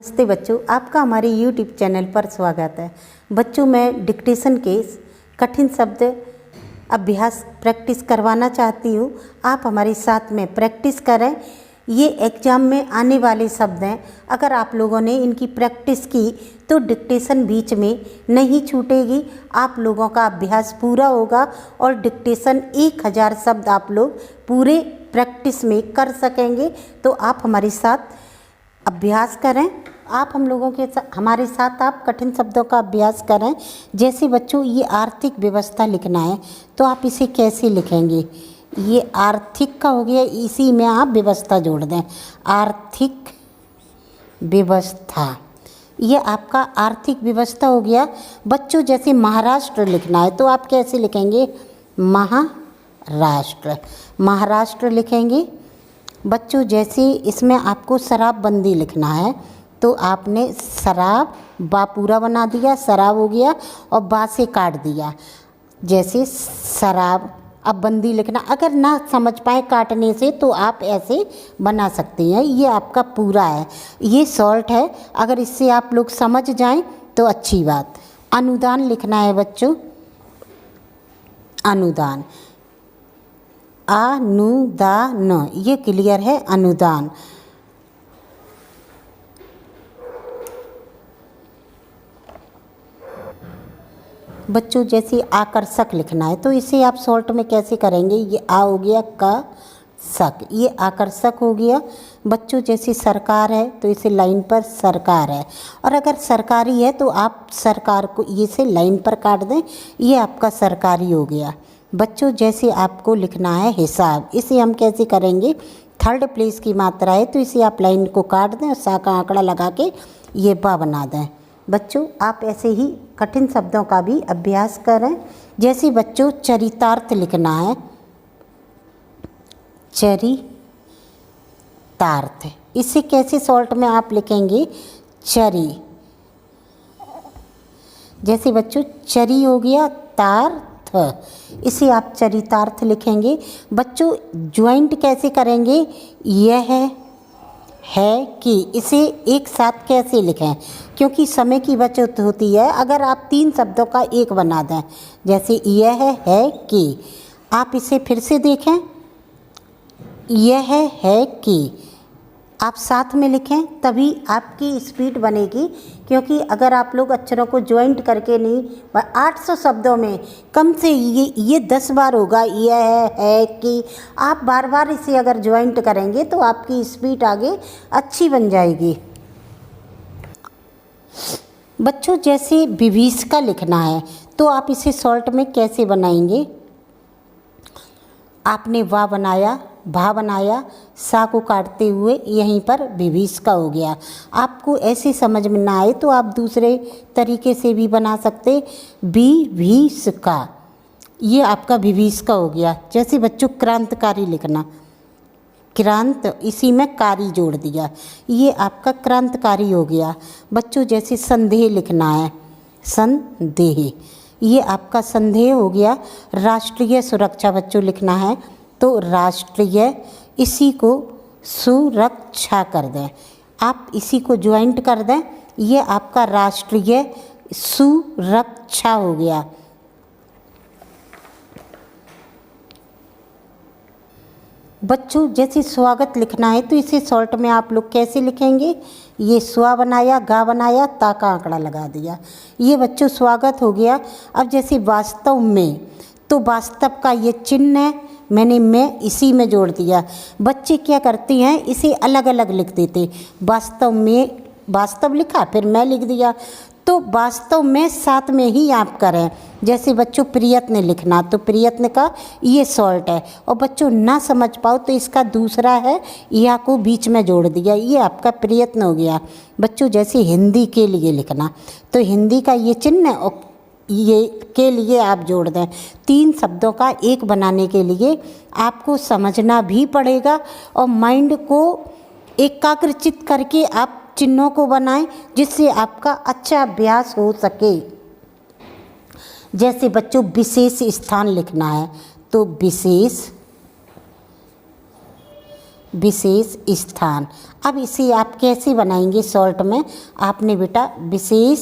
नमस्ते बच्चों, आपका हमारे YouTube चैनल पर स्वागत है। बच्चों, मैं डिक्टेशन के कठिन शब्द अभ्यास प्रैक्टिस करवाना चाहती हूँ। आप हमारे साथ में प्रैक्टिस करें। ये एग्ज़ाम में आने वाले शब्द हैं। अगर आप लोगों ने इनकी प्रैक्टिस की तो डिक्टेशन बीच में नहीं छूटेगी। आप लोगों का अभ्यास पूरा होगा और डिक्टेशन 1000 शब्द आप लोग पूरे प्रैक्टिस में कर सकेंगे। तो आप हमारे साथ अभ्यास करें। आप हम लोगों के हमारे साथ आप कठिन शब्दों का अभ्यास करें। जैसे बच्चों, ये आर्थिक व्यवस्था लिखना है तो आप इसे कैसे लिखेंगे? ये आर्थिक का हो गया, इसी में आप व्यवस्था जोड़ दें। आर्थिक व्यवस्था, ये आपका आर्थिक व्यवस्था हो गया। बच्चों, जैसे महाराष्ट्र लिखना है तो आप कैसे लिखेंगे? महाराष्ट्र, महाराष्ट्र लिखेंगे। बच्चों, जैसे इसमें आपको शराबबंदी लिखना है तो आपने शराब बा पूरा बना दिया, शराब हो गया, और बा से काट दिया। जैसे शराब, अब बंदी लिखना, अगर ना समझ पाए काटने से तो आप ऐसे बना सकते हैं। ये आपका पूरा है, ये शॉर्ट है। अगर इससे आप लोग समझ जाएं तो अच्छी बात। अनुदान लिखना है बच्चों, अनुदान, अनुदान, ये क्लियर है, अनुदान। बच्चों, जैसे आकर्षक लिखना है तो इसे आप शॉर्ट में कैसे करेंगे? ये आ हो गया, का सक, ये आकर्षक हो गया। बच्चों, जैसे सरकार है तो इसे लाइन पर सरकार है, और अगर सरकारी है तो आप सरकार को ये से लाइन पर काट दें, ये आपका सरकारी हो गया। बच्चों, जैसे आपको लिखना है हिसाब, इसे हम कैसे करेंगे? थर्ड प्लेस की मात्रा है तो इसे आप लाइन को काट दें और सा का आंकड़ा लगा के ये बा बना दें। बच्चों, आप ऐसे ही कठिन शब्दों का भी अभ्यास करें। जैसे बच्चों, चरितार्थ लिखना है, चरितार्थ, इसे कैसे शॉर्ट में आप लिखेंगे? चरी, जैसे बच्चों चरी हो गया, तार्थ, इसे आप चरितार्थ लिखेंगे। बच्चों, ज्वाइंट कैसे करेंगे? यह है कि, इसे एक साथ कैसे लिखें? क्योंकि समय की बचत होती है अगर आप 3 शब्दों का एक बना दें। जैसे यह है कि, आप इसे फिर से देखें, यह है कि, आप साथ में लिखें तभी आपकी स्पीड बनेगी। क्योंकि अगर आप लोग अक्षरों को ज्वाइंट करके नहीं, 800 शब्दों में कम से ये 10 बार होगा यह है कि, आप बार बार इसे अगर ज्वाइंट करेंगे तो आपकी स्पीड आगे अच्छी बन जाएगी। बच्चों, जैसे विभीषिका लिखना है तो आप इसे शॉर्ट में कैसे बनाएंगे? आपने वा बनाया, भा बनाया, सा को काटते हुए यहीं पर विभीषिका हो गया। आपको ऐसे समझ में ना आए तो आप दूसरे तरीके से भी बना सकते। विभीषिका, ये आपका विभीषिका हो गया। जैसे बच्चों, क्रांतिकारी लिखना, क्रांत, इसी में कारी जोड़ दिया, ये आपका क्रांतिकारी हो गया। बच्चों, जैसे संदेह लिखना है, संदेह, ये आपका संदेह हो गया। राष्ट्रीय सुरक्षा बच्चों लिखना है तो राष्ट्रीय, इसी को सुरक्षा कर दें, आप इसी को ज्वाइंट कर दें, ये आपका राष्ट्रीय सुरक्षा हो गया। बच्चों, जैसे स्वागत लिखना है तो इसे शॉर्ट में आप लोग कैसे लिखेंगे? ये स्वा बनाया, गा बनाया, ता का आंकड़ा लगा दिया, ये बच्चों स्वागत हो गया। अब जैसे वास्तव में, तो वास्तव का ये चिन्ह है, मैंने मैं इसी में जोड़ दिया। बच्चे क्या करते हैं, इसे अलग अलग लिख देते। वास्तव में, वास्तव लिखा, फिर मैं लिख दिया, तो वास्तव में साथ में ही आप करें। जैसे बच्चों, प्रयत्न लिखना तो प्रयत्न का ये शॉर्ट है, और बच्चों ना समझ पाओ तो इसका दूसरा है, या को बीच में जोड़ दिया, ये आपका प्रयत्न हो गया। बच्चों, जैसे हिंदी के लिए लिखना तो हिंदी का ये चिन्ह और ये के लिए आप जोड़ दें। 3 शब्दों का एक बनाने के लिए आपको समझना भी पड़ेगा और माइंड को एकाग्रचित करके आप चिन्हों को बनाएं, जिससे आपका अच्छा अभ्यास हो सके। जैसे बच्चों, विशेष स्थान लिखना है तो विशेष विशेष स्थान। अब इसे आप कैसे बनाएंगे सॉल्ट में, आपने बेटा विशेष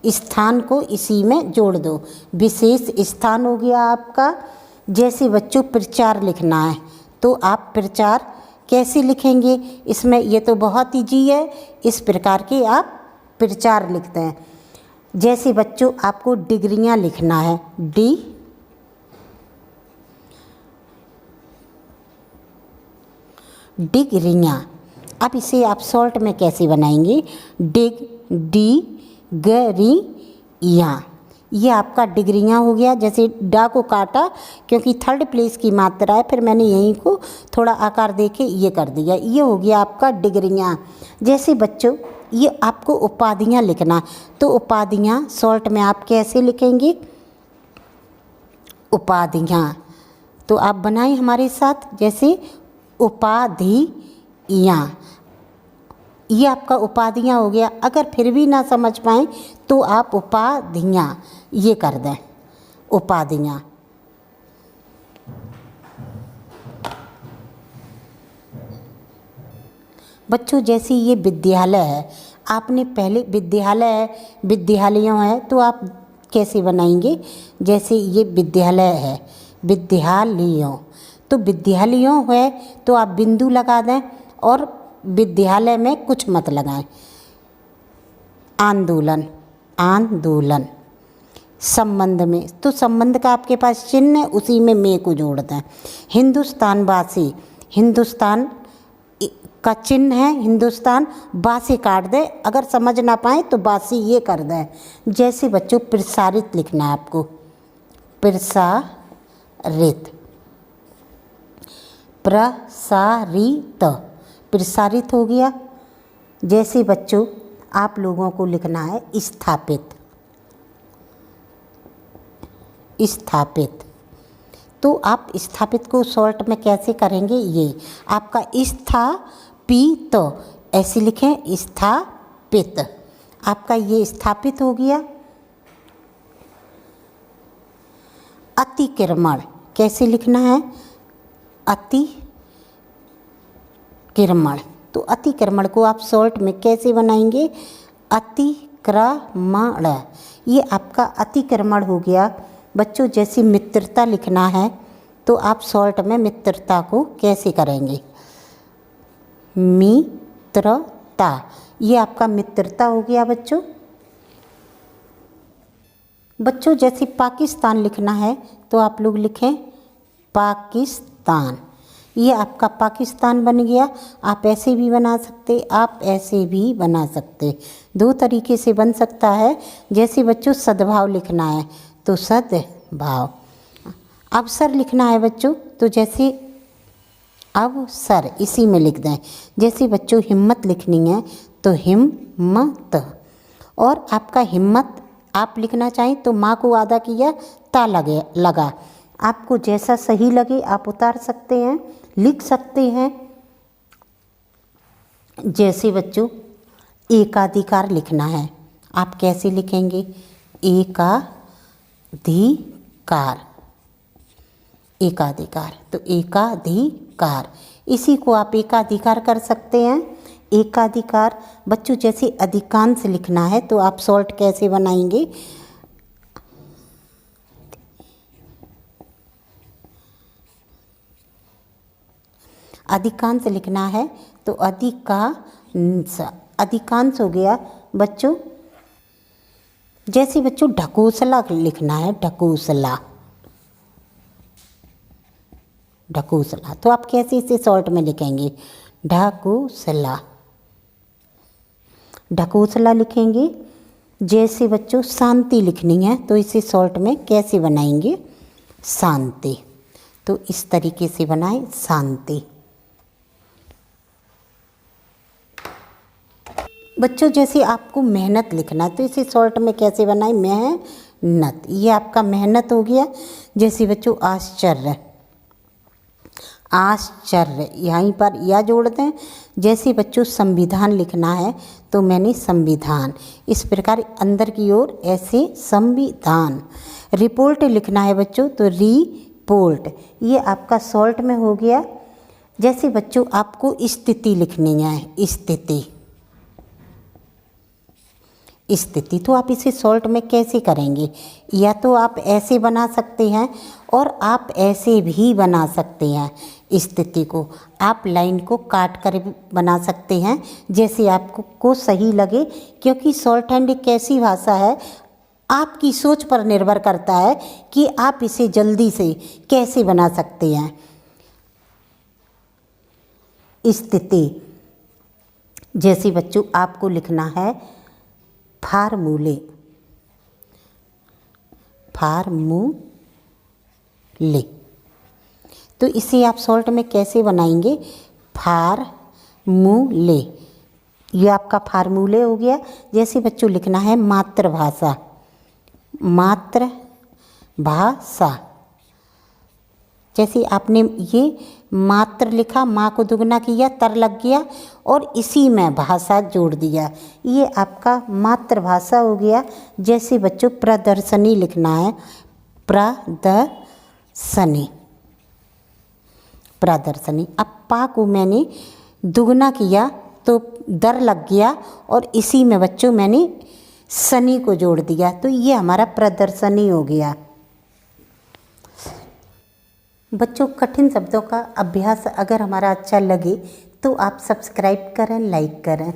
स्थान को इसी में जोड़ दो। विशेष स्थान हो गया आपका। जैसे बच्चों प्रचार लिखना है तो आप प्रचार कैसे लिखेंगे, इसमें ये तो बहुत ईजी है, इस प्रकार के आप प्रचार लिखते हैं। जैसे बच्चों आपको डिग्रियां लिखना है, डिग्रियां। अब इसे आप सॉल्ट में कैसे बनाएंगे, डिग्रियां। ये आपका डिग्रियां हो गया। जैसे डा को काटा क्योंकि थर्ड प्लेस की मात्रा है, फिर मैंने यहीं को थोड़ा आकार दे के ये कर दिया, ये हो गया आपका डिग्रियां। जैसे बच्चों ये आपको उपाधियां लिखना, तो उपाधियां सॉल्ट में आप कैसे लिखेंगे, उपाधियां। तो आप बनाएं हमारे साथ। जैसे उपाधियां, ये आपका उपाधियां हो गया। अगर फिर भी ना समझ पाएँ तो आप उपाधियां ये कर दें, उपाधियां। बच्चों जैसे ये विद्यालय है, आपने पहले विद्यालय है, विद्यालयों है, तो आप कैसे बनाएंगे। जैसे ये विद्यालय है, विद्यालयों, तो विद्यालयों है तो आप बिंदु लगा दें और विद्यालय में कुछ मत लगाएं। आंदोलन, आंदोलन। संबंध में, तो संबंध का आपके पास चिन्ह है, उसी में को जोड़ दें। हिंदुस्तानवासी, हिंदुस्तान का चिन्ह है, हिंदुस्तान, वासी काट दें। अगर समझ ना पाए तो वासी ये कर दें। जैसे बच्चों प्रसारित लिखना है आपको, प्रसारित, प्रसारित, प्रसारित हो गया। जैसे बच्चों आप लोगों को लिखना है स्थापित, स्थापित। तो आप स्थापित को सॉल्ट में कैसे करेंगे, ये आपका स्थापित, ऐसे लिखें, स्थापित। आपका ये स्थापित हो गया। अतिक्रमण कैसे लिखना है, अतिक्रमण। तो अतिक्रमण को आप सॉल्ट में कैसे बनाएंगे, अतिक्रमण। ये आपका अतिक्रमण हो गया। बच्चों जैसे मित्रता लिखना है तो आप सॉल्ट में मित्रता को कैसे करेंगे, मित्रता। ये आपका मित्रता हो गया बच्चों। बच्चों जैसे पाकिस्तान लिखना है तो आप लोग लिखें पाकिस्तान। ये आपका पाकिस्तान बन गया। आप ऐसे भी बना सकते, आप ऐसे भी बना सकते, दो तरीके से बन सकता है। जैसे बच्चों सद्भाव लिखना है तो सद्भाव। अवसर लिखना है बच्चों तो जैसे अवसर, इसी में लिख दें। जैसे बच्चों हिम्मत लिखनी है तो हिम्मत। और आपका हिम्मत आप लिखना चाहें तो माँ को आधा किया ता लगा। आपको जैसा सही लगे आप उतार सकते हैं, लिख सकते हैं। जैसे बच्चों एकाधिकार लिखना है, आप कैसे लिखेंगे, एकाधिकार, एकाधिकार। तो एकाधिकार, इसी को आप एकाधिकार कर सकते हैं, एकाधिकार। बच्चों जैसे अधिकांश लिखना है तो आप सॉल्ट कैसे बनाएंगे, अधिकांश लिखना है तो अधिकांश, अधिकांश हो गया बच्चों। जैसे बच्चों ढकोसला लिखना है, ढकोसला, ढकोसला। तो आप कैसे इसे शॉर्ट में लिखेंगे, ढकोसला, ढकोसला लिखेंगे। जैसे बच्चों शांति लिखनी है तो इसे शॉर्ट में कैसे बनाएंगे, शांति। तो इस तरीके से बनाएं, शांति। बच्चों जैसे आपको मेहनत लिखना है तो इसे शॉर्ट में कैसे बनाएं, मेहनत। ये आपका मेहनत हो गया। जैसे बच्चों आश्चर्य, आश्चर्य, यहीं पर या जोड़ दें। जैसे बच्चों संविधान लिखना है तो मैंने संविधान, इस प्रकार अंदर की ओर ऐसे संविधान। रिपोर्ट लिखना है बच्चों तो रिपोर्ट, ये आपका शॉर्ट में हो गया। जैसे बच्चों आपको स्थिति लिखनी है, स्थिति तो आप इसे सॉल्ट में कैसे करेंगे? या तो आप ऐसे बना सकते हैं और आप ऐसे भी बना सकते हैं। स्थिति को आप लाइन को काट कर भी बना सकते हैं, जैसे आपको सही लगे, क्योंकि शॉर्ट हैंड एक ऐसी भाषा है, आपकी सोच पर निर्भर करता है कि आप इसे जल्दी से कैसे बना सकते हैं। स्थिति जैसे बच्चों आपको लिखना है फार्मूले, तो इसे आप शॉर्ट में कैसे बनाएंगे? फार्मूले, ये आपका फार्मूले हो गया। जैसे बच्चों लिखना है मातृभाषा, जैसे आपने ये मात्र लिखा, माँ को दुगना किया, तर लग गया और इसी में भाषा जोड़ दिया, ये आपका मातृभाषा हो गया। जैसे बच्चों प्रदर्शनी लिखना है, प्रदर्शनी, अब पा को मैंने दुगना किया तो दर लग गया और इसी में बच्चों मैंने शनि को जोड़ दिया, तो ये हमारा प्रदर्शनी हो गया। बच्चों कठिन शब्दों का अभ्यास अगर हमारा अच्छा लगे तो आप सब्सक्राइब करें, लाइक करें।